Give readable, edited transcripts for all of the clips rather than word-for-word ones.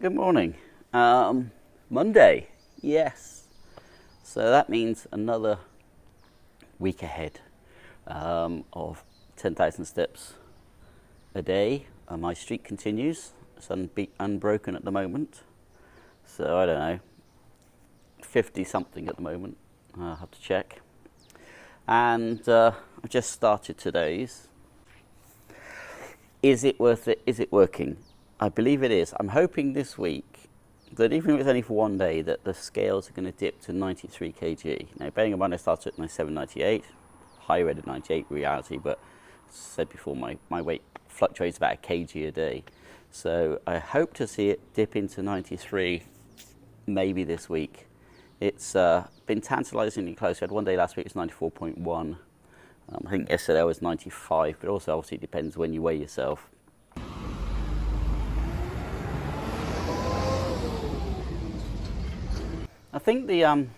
Good morning. Monday, yes. So that means another week ahead of 10,000 steps a day. My streak continues. It's unbroken at the moment. So I don't know, 50 something at the moment. I'll have to check. And I've just started today's. Is it worth it? Is it working? I believe it is. I'm hoping this week that even if it's only for one day, that the scales are going to dip to 93 kg. Now, bearing in mind I started at my 798, higher rated 98 reality, but as I said before, my weight fluctuates about a kg a day. So I hope to see it dip into 93 maybe this week. It's been tantalisingly close. I had one day last week, it was 94.1. I think yesterday I was 95, but also obviously it depends when you weigh yourself. I think the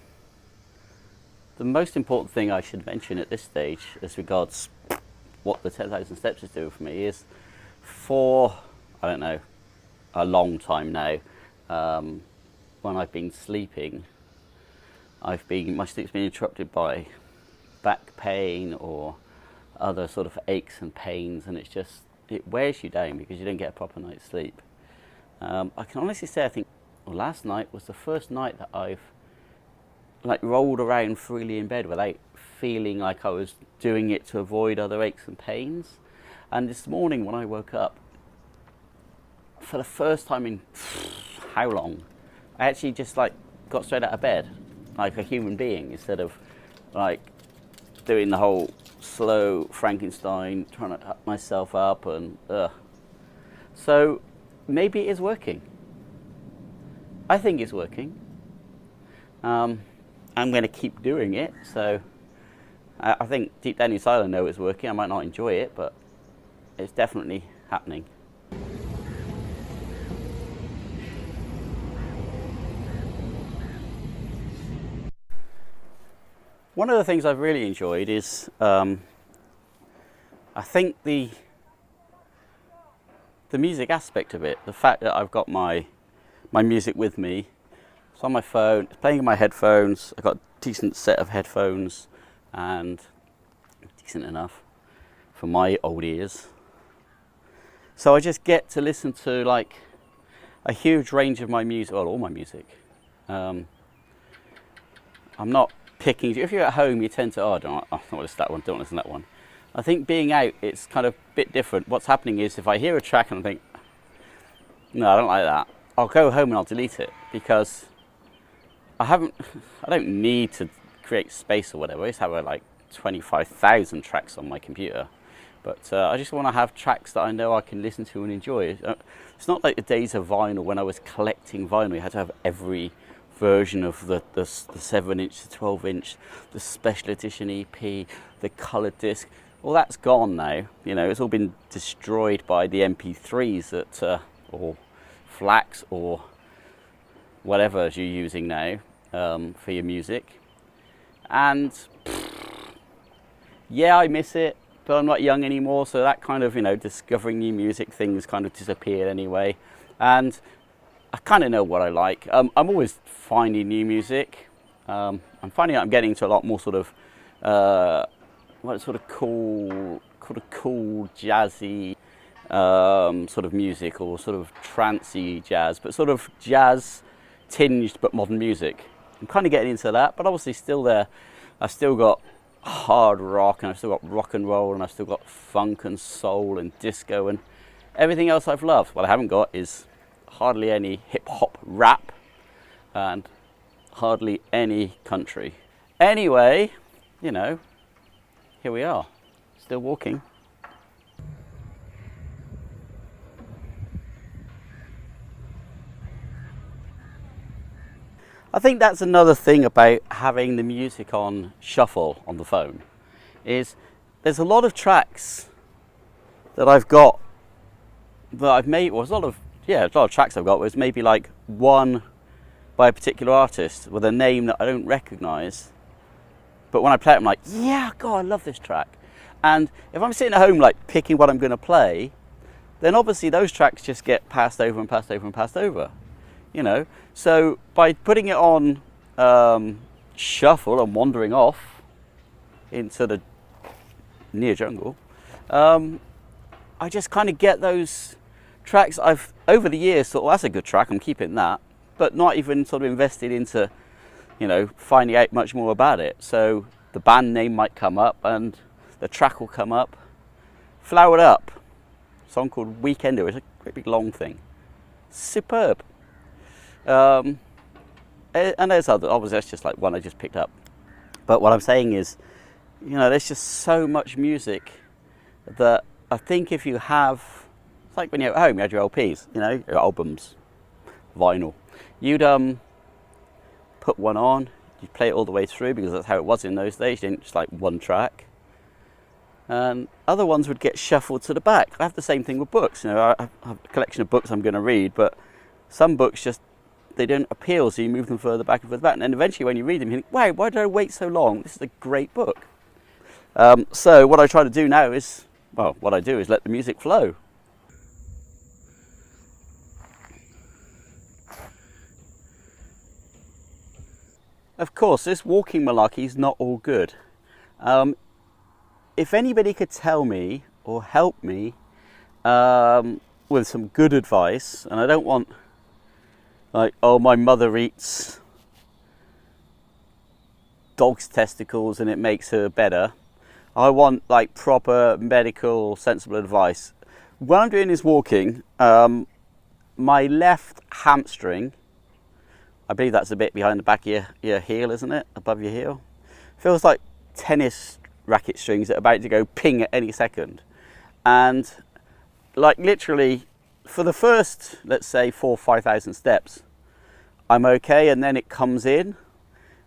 most important thing I should mention at this stage as regards what the 10,000 steps is doing for me is for, I don't know, a long time now, when I've been sleeping, my sleep's been interrupted by back pain or other sort of aches and pains, and it wears you down because you don't get a proper night's sleep. I can honestly say I think last night was the first night that I've rolled around freely in bed without feeling like I was doing it to avoid other aches and pains. And this morning when I woke up, for the first time in how long, I actually just got straight out of bed like a human being instead of doing the whole slow Frankenstein, trying to up myself up and So maybe it is working. I think it's working. I'm going to keep doing it. So I think deep down inside I know it's working. I might not enjoy it, but it's definitely happening. One of the things I've really enjoyed is I think the music aspect of it. The fact that I've got my music with me. It's on my phone, it's playing in my headphones. I've got a decent set of headphones and decent enough for my old ears. So I just get to listen to a huge range of my music, well, all my music. I'm not picking. If you're at home, you tend to, don't want to listen to that one, don't want to listen to that one. I think being out, it's kind of a bit different. What's happening is if I hear a track and I think, no, I don't like that, I'll go home and I'll delete it because I don't need to create space or whatever. I just have 25,000 tracks on my computer. But I just want to have tracks that I know I can listen to and enjoy. It's not like the days of vinyl when I was collecting vinyl. You had to have every version of the 7-inch, the 12-inch, the special edition EP, the coloured disc. All that's gone now. You know, it's all been destroyed by the MP3s that, or FLACs or whatever you're using now for your music. And yeah, I miss it, but I'm not young anymore, so that kind of, discovering new music things kind of disappeared anyway. And I kind of know what I like. I'm always finding new music. I'm finding out I'm getting into a lot more sort of cool jazzy sort of music, or sort of trancey jazz, but sort of jazz tinged but modern music. I'm kind of getting into that, but obviously still there. I've still got hard rock, and I've still got rock and roll, and I've still got funk and soul and disco and everything else I've loved. What I haven't got is hardly any hip hop rap and hardly any country. Anyway, here we are, still walking. I think that's another thing about having the music on shuffle on the phone, is there's a lot of tracks that I've got that I've made, well, a lot of tracks I've got where it's maybe one by a particular artist with a name that I don't recognise, but when I play it I'm like, yeah, God, I love this track. And if I'm sitting at home picking what I'm going to play, then obviously those tracks just get passed over and passed over and passed over. you know. So by putting it on shuffle and wandering off into the near jungle, I just kind of get those tracks I've over the years thought, well, that's a good track, I'm keeping that, but not even sort of invested into, you know, finding out much more about it. So the band name might come up and the track will come up. Flowered Up, a song called Weekender. It's a great big long thing. Superb. And there's other, obviously that's just like one I just picked up. But what I'm saying is, you know, there's just so much music that I think if you have, it's like when you're at home, you had your LPs, you know, your albums, vinyl. You'd put one on, you'd play it all the way through because that's how it was in those days. You didn't just like one track. And other ones would get shuffled to the back. I have the same thing with books. You know, I have a collection of books I'm going to read, but some books just, they don't appeal, so you move them further back and further back. And then eventually when you read them, you think, wow, why did I wait so long? This is a great book. So what I try to do now is, well, what I do is let the music flow. Of course, this walking malarkey is not all good. If anybody could tell me or help me with some good advice, and I don't want like, oh, my mother eats dog's testicles and it makes her better. I want like proper medical, sensible advice. When I'm doing this walking, my left hamstring, I believe that's a bit behind the back of your heel, isn't it? Above your heel. Feels like tennis racket strings that are about to go ping at any second. And like literally for the first, let's say 4,000 or 5,000 steps, I'm okay, and then it comes in,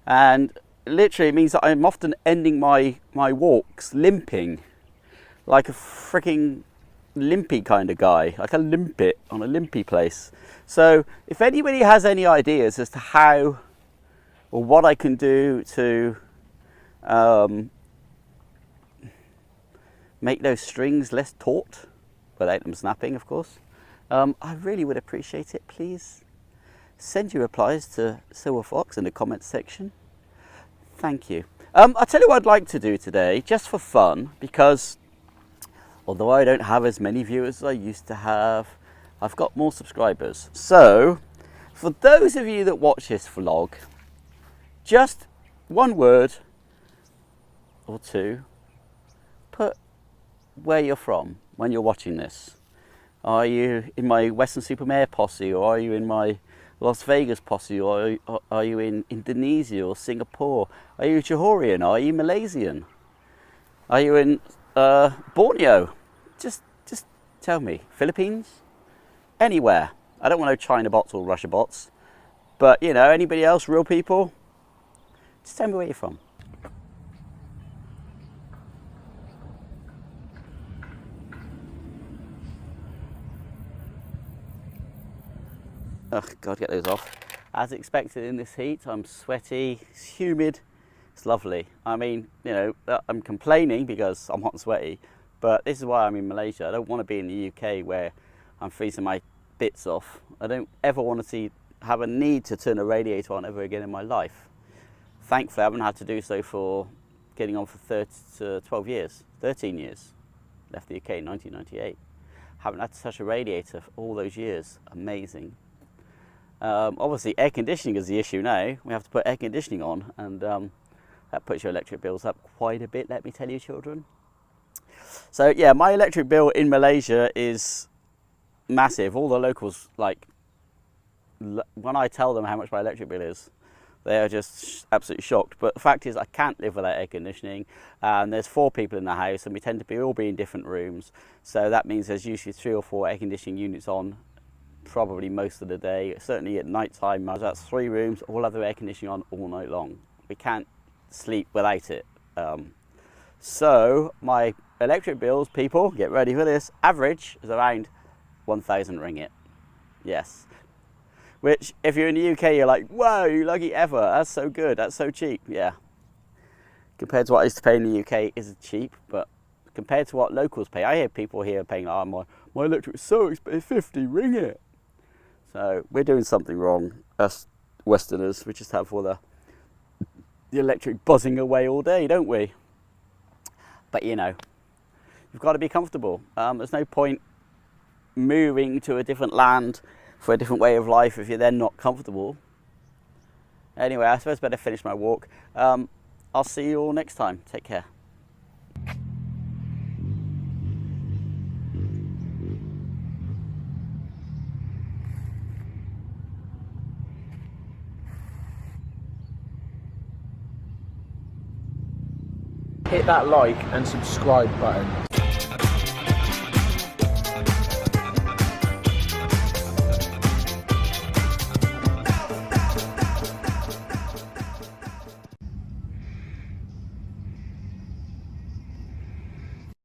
and literally it means that I'm often ending my walks limping, like a freaking limpy kind of guy, like a limpet on a limpy place. So if anybody has any ideas as to how or what I can do to make those strings less taut, without them snapping, of course, I really would appreciate it. Please send your replies to Silver Fox in the comments section. Thank you. I'll tell you what I'd like to do today, just for fun, because although I don't have as many viewers as I used to have, I've got more subscribers. So, for those of you that watch this vlog, just one word or two, put where you're from when you're watching this. Are you in my Western-super-Mare posse, or are you in my Las Vegas posse, or are you in Indonesia or Singapore? Are you Johorian? Are you Malaysian? Are you in Borneo? Just tell me. Philippines? Anywhere. I don't want no China bots or Russia bots, but you know, anybody else, real people, just tell me where you're from. Oh God, get those off. As expected in this heat, I'm sweaty, it's humid, it's lovely. I mean, you know, I'm complaining because I'm hot and sweaty, but this is why I'm in Malaysia. I don't want to be in the UK where I'm freezing my bits off. I don't ever want to have a need to turn a radiator on ever again in my life. Thankfully, I haven't had to do so for getting on for 12 years, 13 years. Left the UK in 1998. Haven't had to touch a radiator for all those years. Amazing. Obviously air conditioning is the issue now. We have to put air conditioning on, and that puts your electric bills up quite a bit, let me tell you, children. So yeah, my electric bill in Malaysia is massive. All the locals, like, when I tell them how much my electric bill is, they are just absolutely shocked. But the fact is, I can't live without air conditioning, and there's 4 people in the house, and we tend to all be in different rooms, so that means there's usually 3 or 4 air conditioning units on probably most of the day. Certainly at night time, that's 3 rooms, all have their air conditioning on all night long. We can't sleep without it. So my electric bills, people, get ready for this, average is around 1,000 ringgit. Yes. Which, if you're in the UK, you're like, whoa, you lucky ever, that's so good, that's so cheap. Yeah. Compared to what I used to pay in the UK, it is cheap, but compared to what locals pay, I hear people here paying, oh, my electric is so expensive, 50 ringgit. So we're doing something wrong, us Westerners. We just have all the electric buzzing away all day, don't we? But you know, you've got to be comfortable. There's no point moving to a different land for a different way of life if you're then not comfortable. Anyway, I suppose I better finish my walk. I'll see you all next time. Take care. Hit that like and subscribe button.